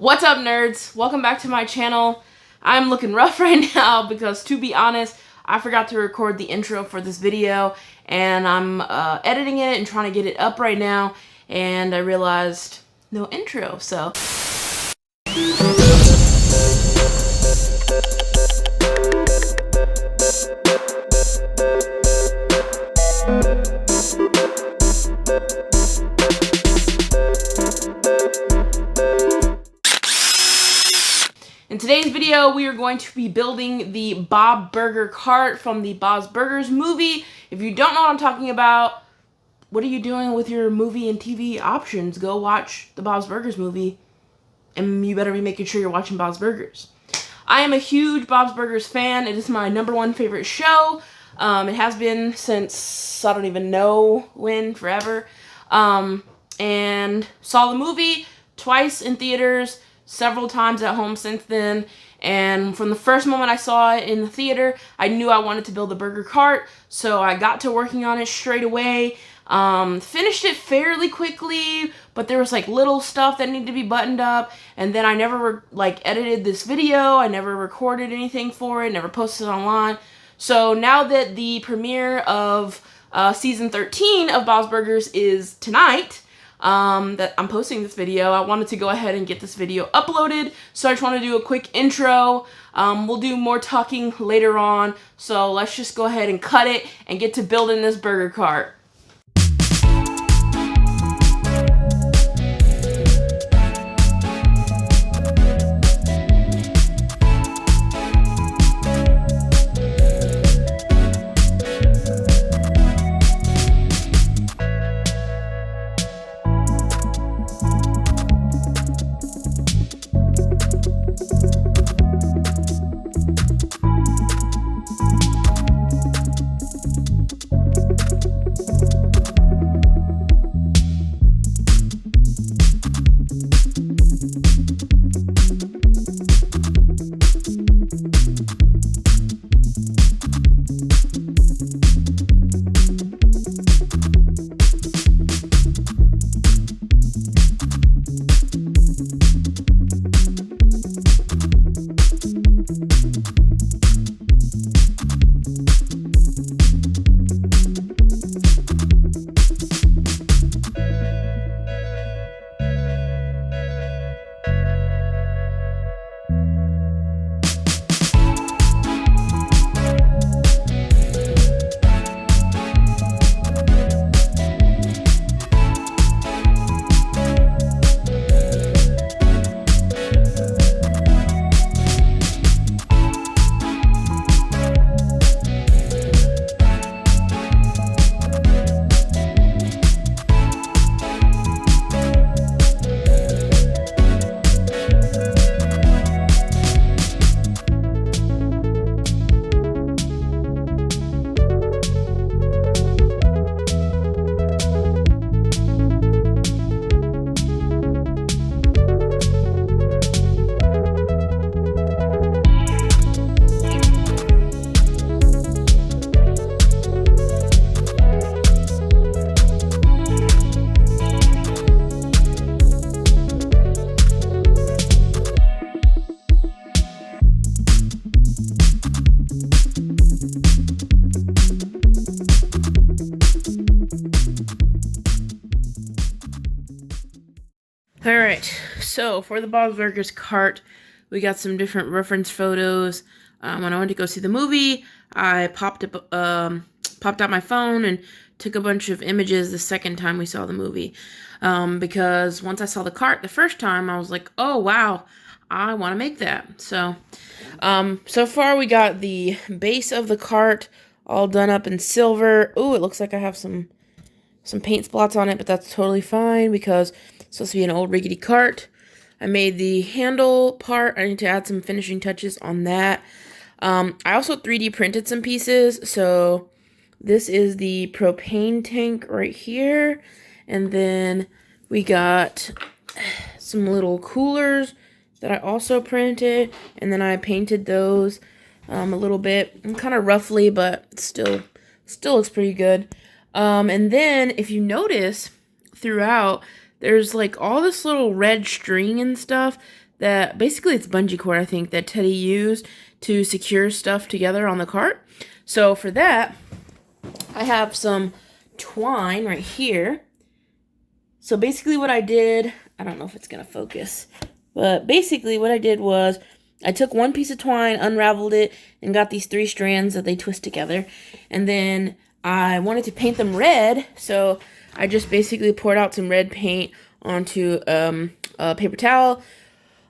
What's up, nerds? Welcome back to my channel. I'm looking rough right now because, to be honest, I forgot to record the intro for this video, and I'm editing it and trying to get it up right now, and I realized no intro, so... In today's video, we are going to be building the Bob Burger cart from the Bob's Burgers movie. If you don't know what I'm talking about, what are you doing with your movie and TV options? Go watch the Bob's Burgers movie, and you better be making sure you're watching Bob's Burgers. I am a huge Bob's Burgers fan. It is my #1 favorite show. It has been since, I don't even know when, forever. And saw the movie twice in theaters, several times at home since then, and from the first moment I saw it in the theater, I knew I wanted to build a burger cart, so I got to working on it straight away. Finished it fairly quickly, but there was like little stuff that needed to be buttoned up, and then I never edited this video. I never recorded anything for it, never posted it online. So now that the premiere of season 13 of Bob's Burgers is tonight, that I'm posting this video, I wanted to go ahead and get this video uploaded, so I just want to do a quick intro. We'll do more talking later on, so let's just go ahead and cut it and get to building this burger cart. Alright, so for the Bob's Burgers cart, we got some different reference photos. When I went to go see the movie, I popped out my phone and took a bunch of images the second time we saw the movie. Because once I saw the cart the first time, I was like, oh wow, I want to make that. So, so far we got the base of the cart all done up in silver. Ooh, it looks like I have some paint spots on it, but that's totally fine because it's supposed to be an old rickety cart. I made the handle part. I need to add some finishing touches on that. I also 3D printed some pieces. So this is the propane tank right here. And then we got some little coolers that I also printed. And then I painted those a little bit, kind of roughly, but still looks pretty good. And then if you notice throughout, there's like all this little red string and stuff that basically it's bungee cord, I think, that Teddy used to secure stuff together on the cart. So for that, I have some twine right here. So basically what I did, I don't know if it's going to focus, but basically what I did was I took one piece of twine, unraveled it, and got these 3 strands that they twist together. And then I wanted to paint them red, so I just basically poured out some red paint onto a paper towel,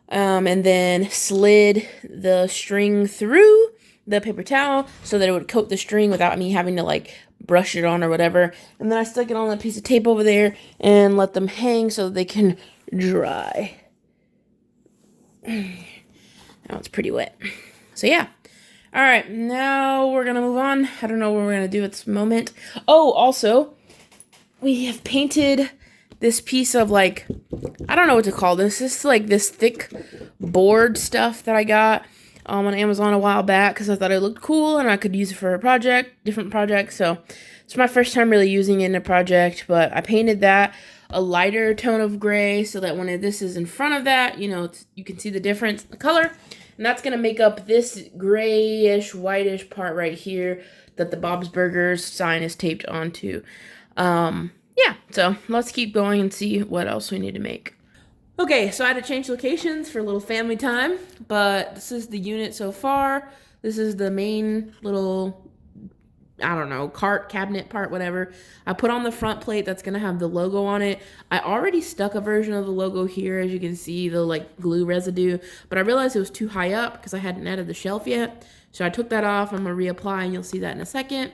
and then slid the string through the paper towel so that it would coat the string without me having to like brush it on or whatever. And then I stuck it on a piece of tape over there and let them hang so they can dry. Now it's pretty wet. So yeah. All right, now we're gonna move on. I don't know what we're gonna do at this moment. Oh, also, we have painted this piece of like, I don't know what to call this. This is like this thick board stuff that I got on Amazon a while back because I thought it looked cool and I could use it for a project, different project. So it's my first time really using it in a project, but I painted that a lighter tone of gray so that when this is in front of that, you know, you can see the difference in the color. And that's going to make up this grayish, whitish part right here that the Bob's Burgers sign is taped onto. Yeah, so let's keep going and see what else we need to make. Okay, so I had to change locations for a little family time, but this is the unit so far. This is the main little, I don't know, cart, cabinet part, whatever. I put on the front plate that's gonna have the logo on it. I already stuck a version of the logo here, as you can see, the like glue residue, but I realized it was too high up because I hadn't added the shelf yet. So I took that off. I'm gonna reapply and you'll see that in a second.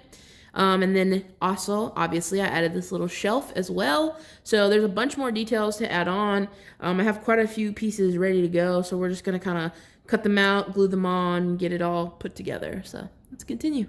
And then also, obviously, I added this little shelf as well. So there's a bunch more details to add on. I have quite a few pieces ready to go. So we're just going to kind of cut them out, glue them on, get it all put together. So let's continue.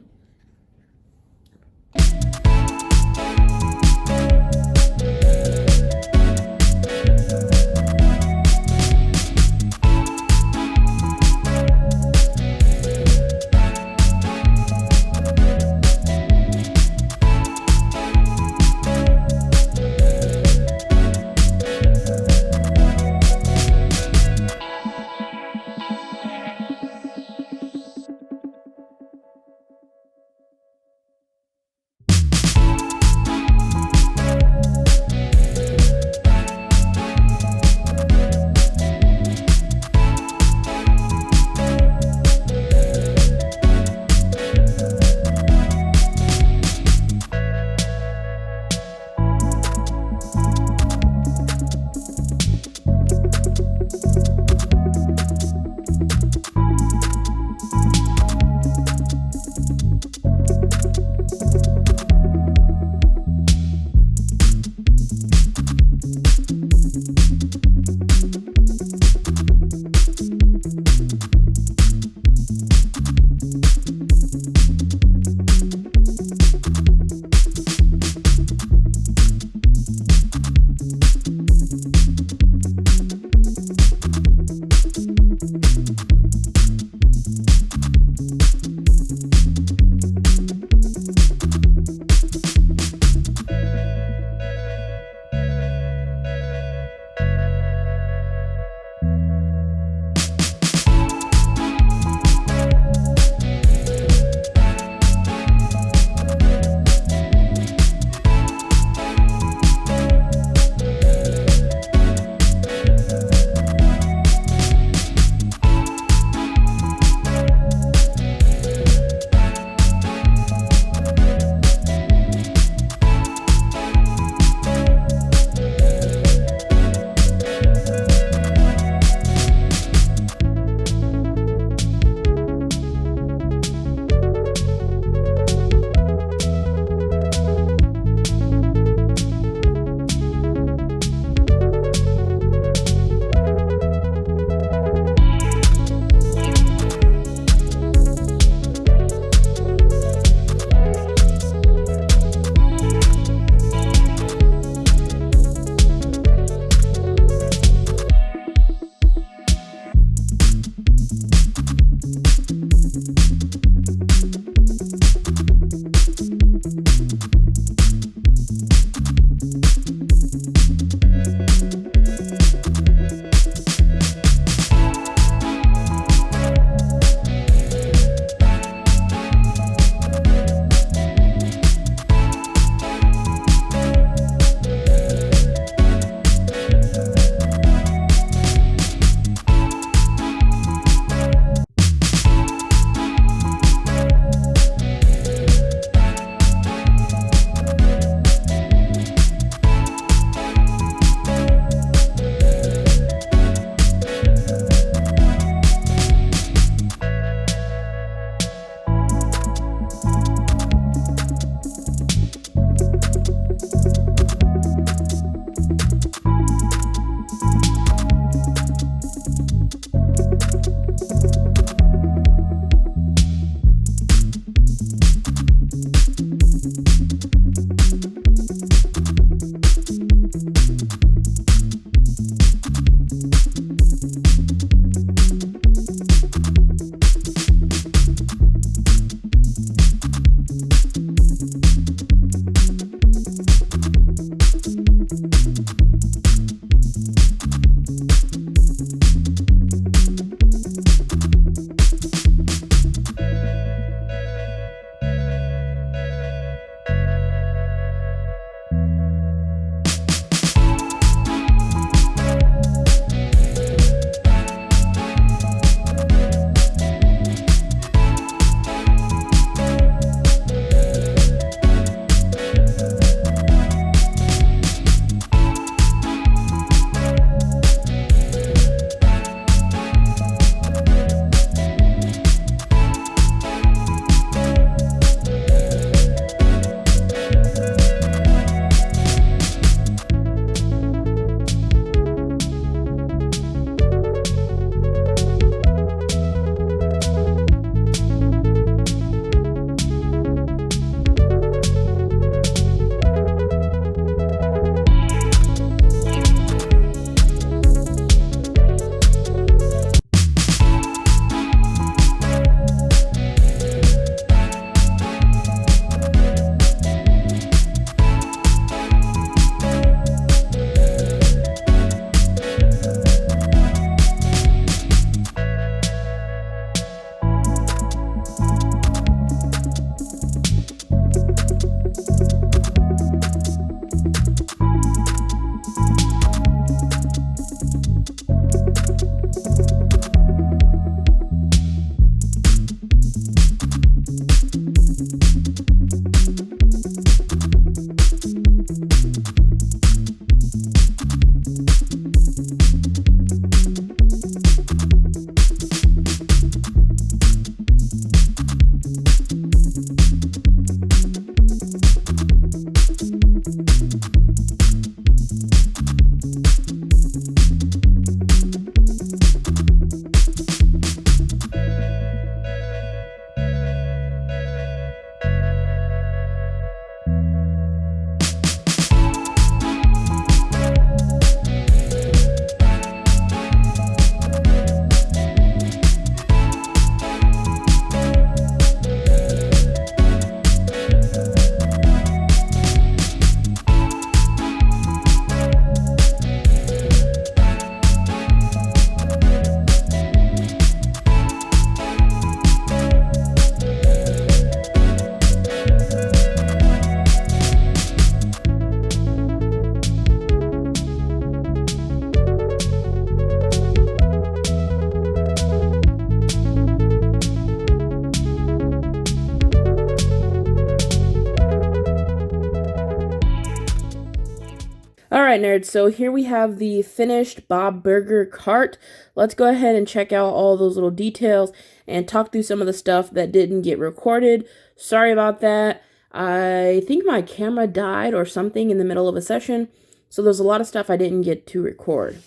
Alright, nerds, so here we have the finished Bob Burger cart. Let's go ahead and check out all those little details and talk through some of the stuff that didn't get recorded. Sorry about that. I think my camera died or something in the middle of a session, so there's a lot of stuff I didn't get to record.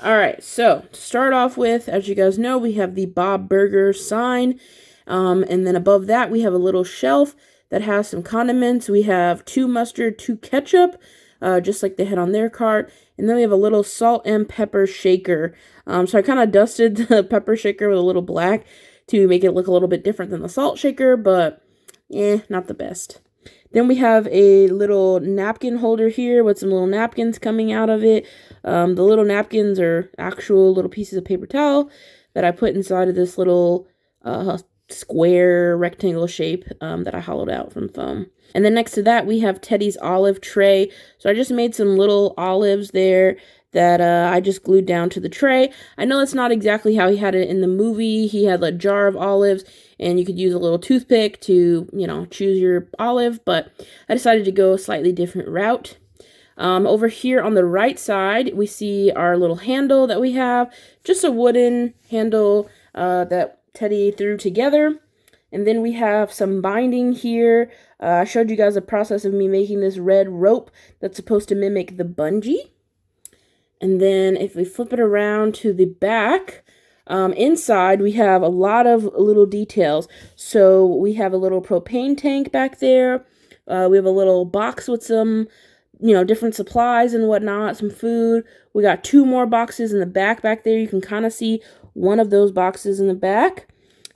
Alright, so to start off with, as you guys know, we have the Bob Burger sign, and then above that we have a little shelf that has some condiments. We have 2 mustard, 2 ketchup, just like they had on their cart. And then we have a little salt and pepper shaker. So I kind of dusted the pepper shaker with a little black to make it look a little bit different than the salt shaker, but not the best. Then we have a little napkin holder here with some little napkins coming out of it. The little napkins are actual little pieces of paper towel that I put inside of this little square rectangle shape that I hollowed out from foam. And then next to that we have Teddy's olive tray. So I just made some little olives there that I just glued down to the tray. I know that's not exactly how he had it in the movie. He had a jar of olives and you could use a little toothpick to, choose your olive, but I decided to go a slightly different route. Over here on the right side, we see our little handle that we have, just a wooden handle that Teddy threw together. And then we have some binding here. I showed you guys the process of me making this red rope that's supposed to mimic the bungee. And then if we flip it around to the back, inside we have a lot of little details. So we have a little propane tank back there. We have a little box with some, different supplies and whatnot, some food. We got 2 more boxes in the back there. You can kind of see one of those boxes in the back.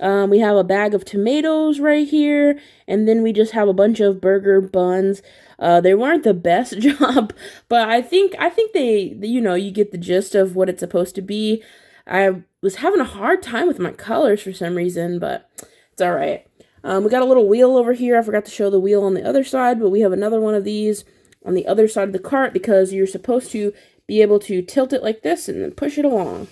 We have a bag of tomatoes right here, and then we just have a bunch of burger buns. They weren't the best job, but I think they, you get the gist of what it's supposed to be. I was having a hard time with my colors for some reason, but it's all right. We got a little wheel over here. I forgot to show the wheel on the other side, but we have another one of these on the other side of the cart because you're supposed to be able to tilt it like this and then push it along.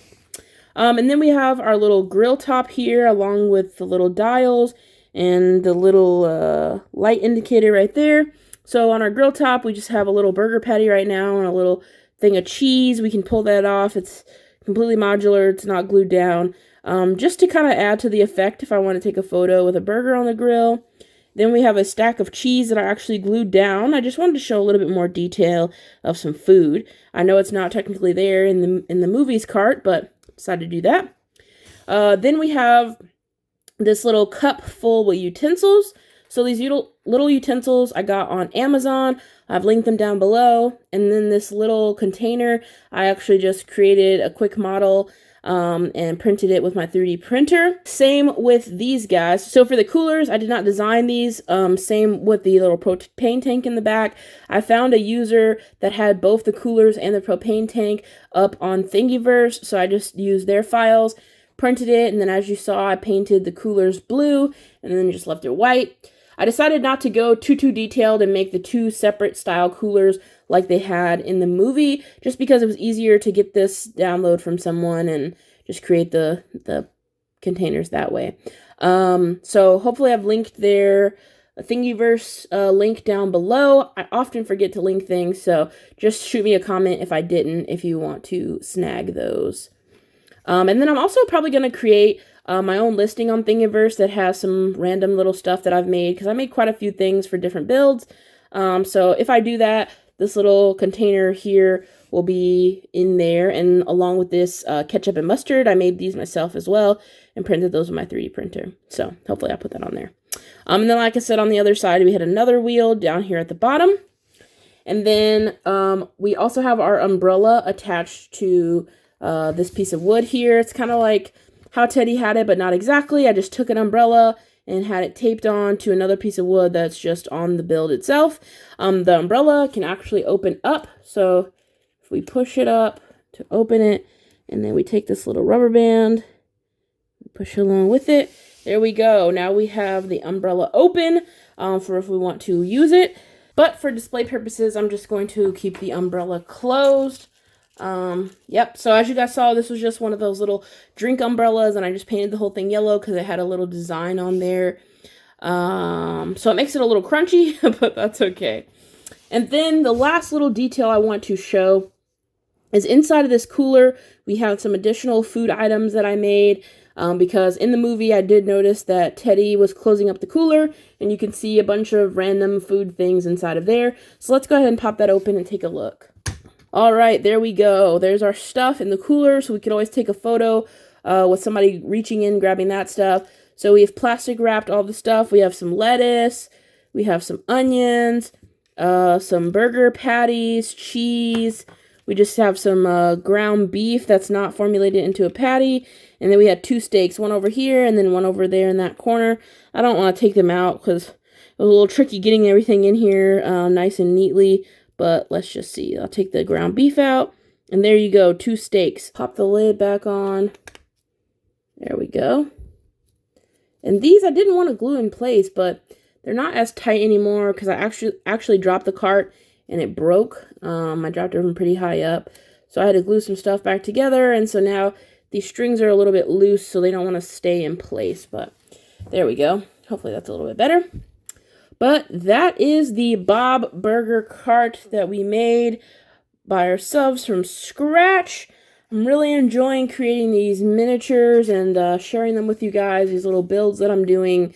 And then we have our little grill top here along with the little dials and the little light indicator right there. So on our grill top, we just have a little burger patty right now and a little thing of cheese. We can pull that off. It's completely modular. It's not glued down. Just to kind of add to the effect if I want to take a photo with a burger on the grill. Then we have a stack of cheese that I actually glued down. I just wanted to show a little bit more detail of some food. I know it's not technically there in the movies cart, but decided to do that. Then we have this little cup full with utensils. So these little utensils I got on Amazon. I've linked them down below. And then this little container, I actually just created a quick model and printed it with my 3D printer. Same with these guys. So for the coolers, I did not design these. Same with the little propane tank in the back. I found a user that had both the coolers and the propane tank up on Thingiverse, so I just used their files, printed it, and then as you saw, I painted the coolers blue and then just left it white. I decided not to go too detailed and make the 2 separate style coolers like they had in the movie, just because it was easier to get this download from someone and just create the containers that way. So hopefully I've linked their Thingiverse link down below. I often forget to link things, so just shoot me a comment if I didn't, if you want to snag those. And then I'm also probably going to create my own listing on Thingiverse that has some random little stuff that I've made, because I made quite a few things for different builds. So if I do that, this little container here will be in there, and along with this ketchup and mustard, I made these myself as well and printed those with my 3D printer. So hopefully I'll put that on there. And then like I said, on the other side, we had another wheel down here at the bottom. And then we also have our umbrella attached to this piece of wood here. It's kind of like how Teddy had it, but not exactly. I just took an umbrella and had it taped on to another piece of wood that's just on the build itself. The umbrella can actually open up. So if we push it up to open it, and then we take this little rubber band, push along with it, there we go. Now we have the umbrella open for if we want to use it. But for display purposes, I'm just going to keep the umbrella closed. Yep, so as you guys saw, this was just one of those little drink umbrellas, and I just painted the whole thing yellow because it had a little design on there. So it makes it a little crunchy, but that's okay. And then the last little detail I want to show is inside of this cooler, we have some additional food items that I made because in the movie I did notice that Teddy was closing up the cooler and you can see a bunch of random food things inside of there. So let's go ahead and pop that open and take a look. All right, there we go. There's our stuff in the cooler, so we could always take a photo with somebody reaching in, grabbing that stuff. So we have plastic wrapped all the stuff. We have some lettuce, we have some onions, some burger patties, cheese. We just have some ground beef that's not formulated into a patty. And then we had 2 steaks, one over here and then one over there in that corner. I don't want to take them out because it was a little tricky getting everything in here nice and neatly. But let's just see. I'll take the ground beef out. And there you go, 2 steaks. Pop the lid back on. There we go. And these I didn't want to glue in place, but they're not as tight anymore because I actually dropped the cart and it broke. I dropped it from pretty high up. So I had to glue some stuff back together. And so now these strings are a little bit loose, so they don't want to stay in place. But there we go. Hopefully that's a little bit better. But that is the Bob Burger cart that we made by ourselves from scratch. I'm really enjoying creating these miniatures and sharing them with you guys, these little builds that I'm doing.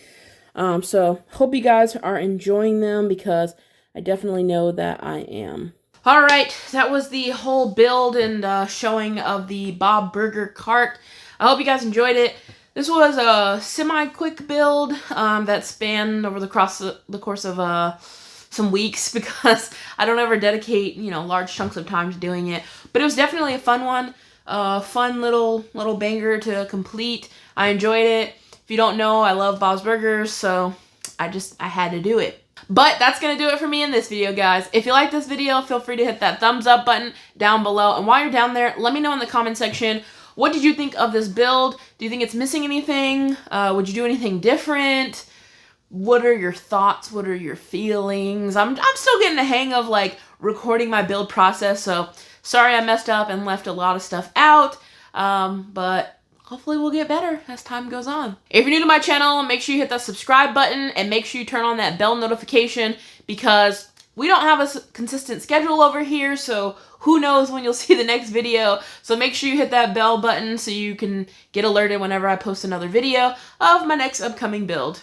So hope you guys are enjoying them because I definitely know that I am. All right, that was the whole build and showing of the Bob Burger cart. I hope you guys enjoyed it. This was a semi-quick build that spanned over the course of some weeks because I don't ever dedicate, large chunks of time to doing it. But it was definitely a fun one, fun little banger to complete. I enjoyed it. If you don't know, I love Bob's Burgers, so I had to do it. But that's going to do it for me in this video, guys. If you like this video, feel free to hit that thumbs up button down below. And while you're down there, let me know in the comment section, what did you think of this build? Do you think it's missing anything? Would you do anything different? What are your thoughts? What are your feelings? I'm still getting the hang of recording my build process, so sorry I messed up and left a lot of stuff out. But hopefully we'll get better as time goes on. If you're new to my channel, make sure you hit that subscribe button and make sure you turn on that bell notification because we don't have a consistent schedule over here, so who knows when you'll see the next video. So make sure you hit that bell button so you can get alerted whenever I post another video of my next upcoming build.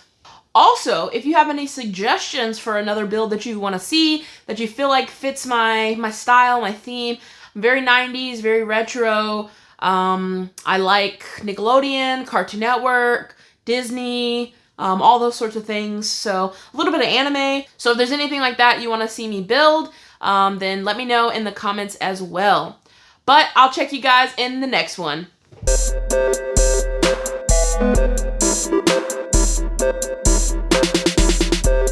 Also, if you have any suggestions for another build that you want to see, that you feel like fits my style, my theme, I'm very 90s, very retro. I like Nickelodeon, Cartoon Network, Disney, all those sorts of things. So a little bit of anime. So if there's anything like that you want to see me build, then let me know in the comments as well. But I'll check you guys in the next one.